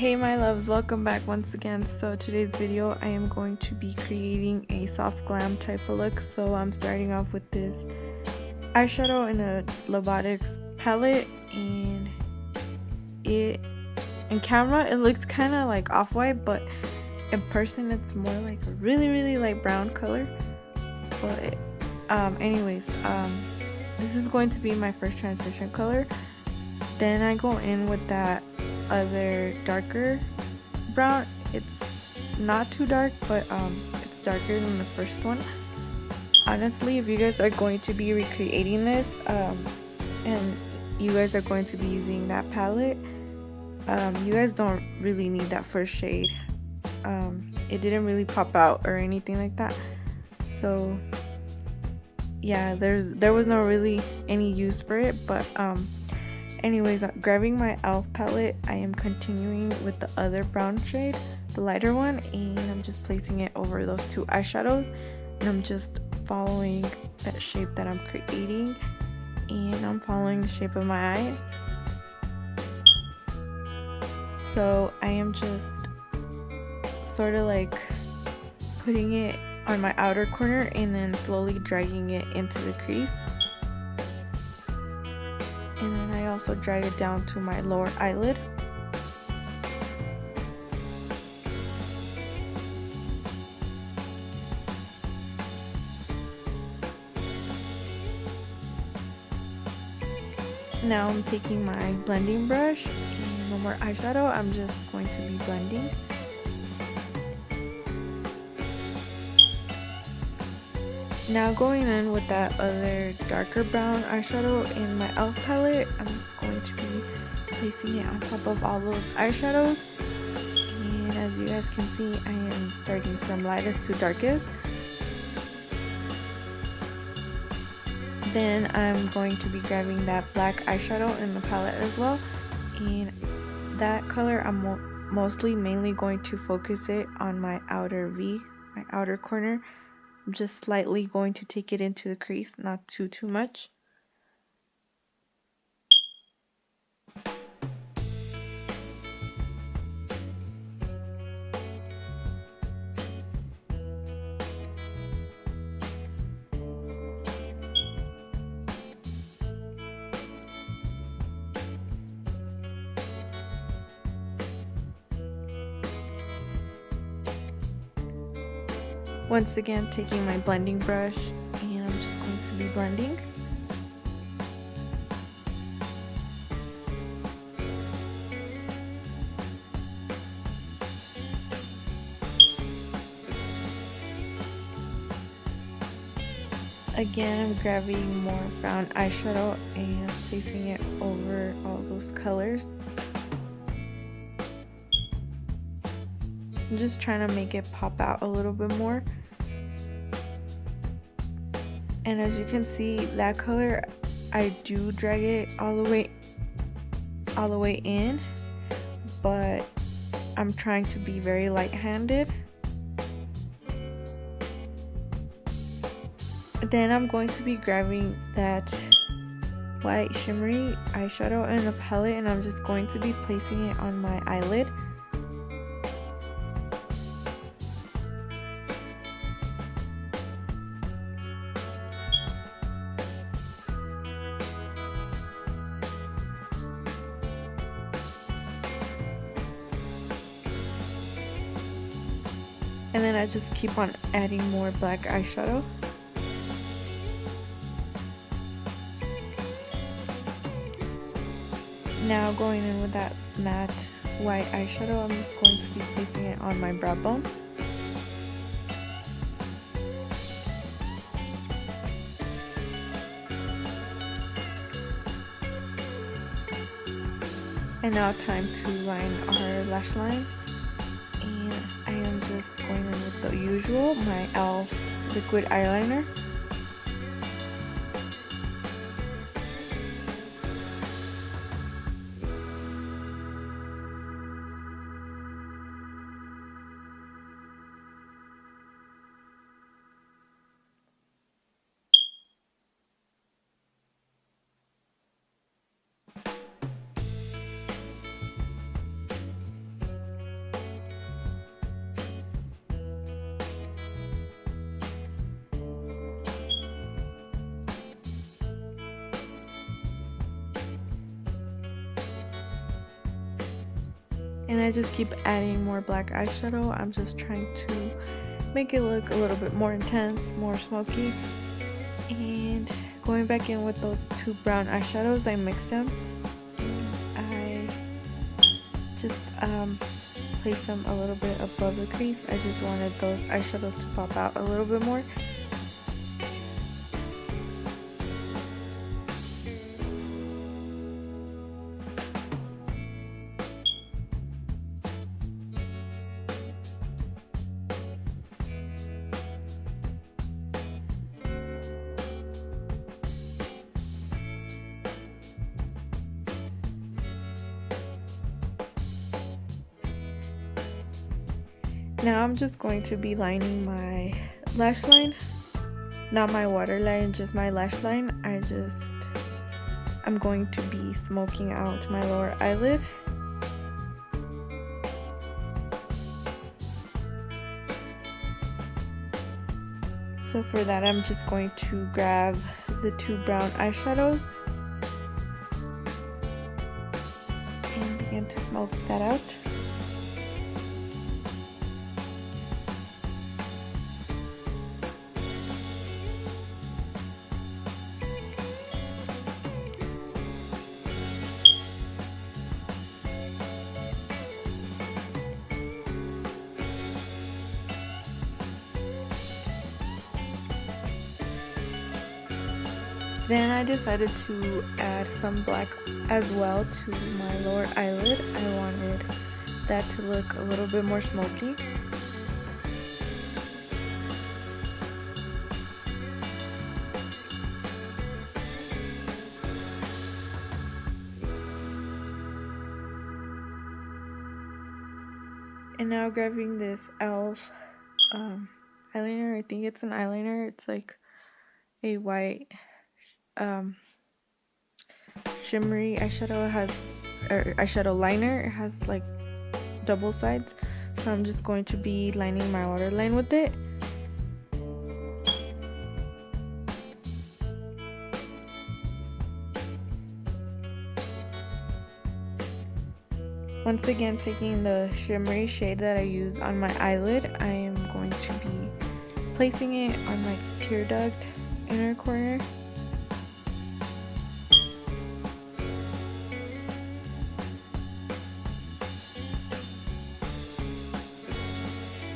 Hey my loves, welcome back once again. So today's video I am going to be creating a soft glam type of look. So I'm starting off with this eyeshadow in a Lobatics palette, and in camera it looks kind of like off-white, but in person it's more like a really light brown color. But anyways, this is going to be my first transition color. Then I go in with that other darker brown. It's not too dark, but it's darker than the first one. Honestly, if you guys are going to be recreating this and you guys are going to be using that palette, you guys don't really need that first shade. It didn't really pop out or anything like that, so yeah, there was no really any use for it. But anyways, grabbing my E.L.F palette, I am continuing with the other brown shade, the lighter one, and I'm just placing it over those two eyeshadows, and I'm just following that shape that I'm creating, and I'm following the shape of my eye. So I am just sort of like putting it on my outer corner and then slowly dragging it into the crease. And then I also drag it down to my lower eyelid. Now I'm taking my blending brush, and no more eyeshadow, I'm just going to be blending. Now going in with that other darker brown eyeshadow in my E.L.F palette, I'm just going to be placing it on top of all those eyeshadows. And as you guys can see, I am starting from lightest to darkest. Then I'm going to be grabbing that black eyeshadow in the palette as well. And that color, I'm mainly going to focus it on my outer V, my outer corner. I'm just slightly going to take it into the crease, not too much. Once again, taking my blending brush, and I'm just going to be blending. Again, I'm grabbing more brown eyeshadow and placing it over all those colors. I'm just trying to make it pop out a little bit more. And as you can see, that color, I do drag it all the way in, but I'm trying to be very light-handed. Then I'm going to be grabbing that white shimmery eyeshadow in the palette, and I'm just going to be placing it on my eyelid. And then I just keep on adding more black eyeshadow. Now going in with that matte white eyeshadow, I'm just going to be placing it on my brow bone. And now time to line our lash line. And I am just going in with the usual, my E.L.F liquid eyeliner. And I just keep adding more black eyeshadow. I'm just trying to make it look a little bit more intense, more smoky. And going back in with those two brown eyeshadows, I mixed them. And I just place them a little bit above the crease. I just wanted those eyeshadows to pop out a little bit more. Now I'm just going to be lining my lash line, not my waterline, just my lash line. I'm going to be smoking out my lower eyelid. So for that, I'm just going to grab the two brown eyeshadows and begin to smoke that out. Then I decided to add some black as well to my lower eyelid. I wanted that to look a little bit more smoky. And now grabbing this E.L.F. eyeliner, I think it's an eyeliner. It's like a white shimmery eyeshadow. It has eyeshadow liner. It has like double sides, so I'm just going to be lining my waterline with it. Once again, taking the shimmery shade that I use on my eyelid, I am going to be placing it on my tear duct inner corner.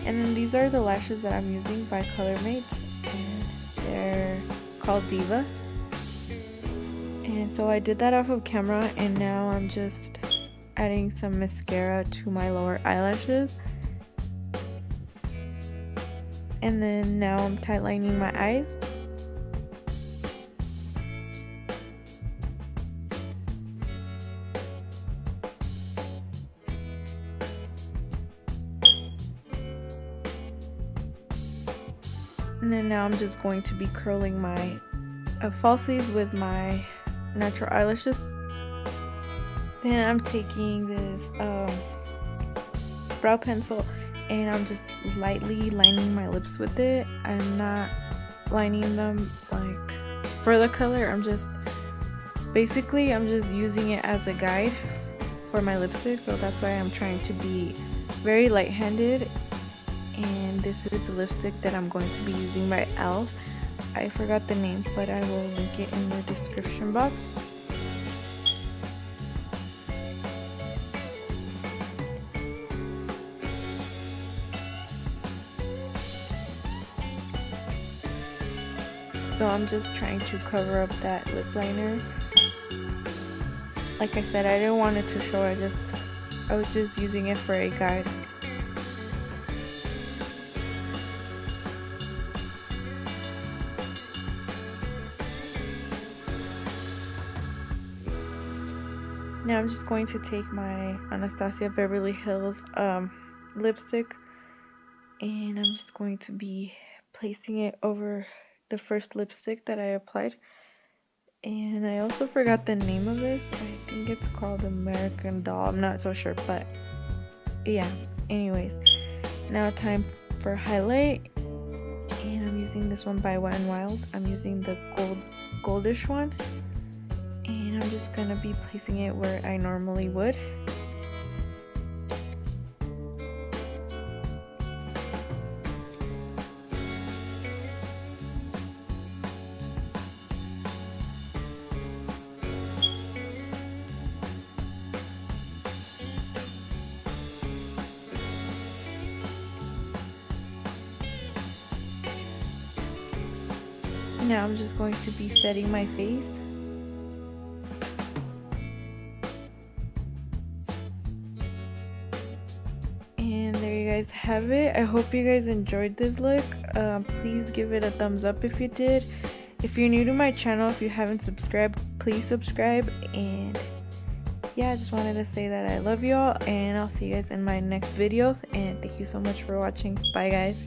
And then these are the lashes that I'm using by Colormates, and they're called DiVA. And so I did that off of camera, and now I'm just adding some mascara to my lower eyelashes. And then now I'm tightlining my eyes. And then now I'm just going to be curling my falsies with my natural eyelashes. Then I'm taking this brow pencil and I'm just lightly lining my lips with it. I'm not lining them like for the color. I'm just using it as a guide for my lipstick. So that's why I'm trying to be very light-handed. And this is a lipstick that I'm going to be using by E.L.F. I forgot the name, but I will link it in the description box. So I'm just trying to cover up that lip liner. Like I said, I didn't want it to show, I was just using it for a guide. Now I'm just going to take my Anastasia Beverly Hills lipstick, and I'm just going to be placing it over the first lipstick that I applied. And I also forgot the name of this. I think it's called American Doll. I'm not so sure, but yeah. Anyways, now time for highlight, and I'm using this one by Wet n Wild. I'm using the goldish one. And I'm just gonna be placing it where I normally would. Now I'm just going to be setting my face. And there you guys have it. I hope you guys enjoyed this look. Please give it a thumbs up if you did. If you're new to my channel, if you haven't subscribed, please subscribe. And yeah, I just wanted to say that I love you all, and I'll see you guys in my next video. And thank you so much for watching. Bye guys.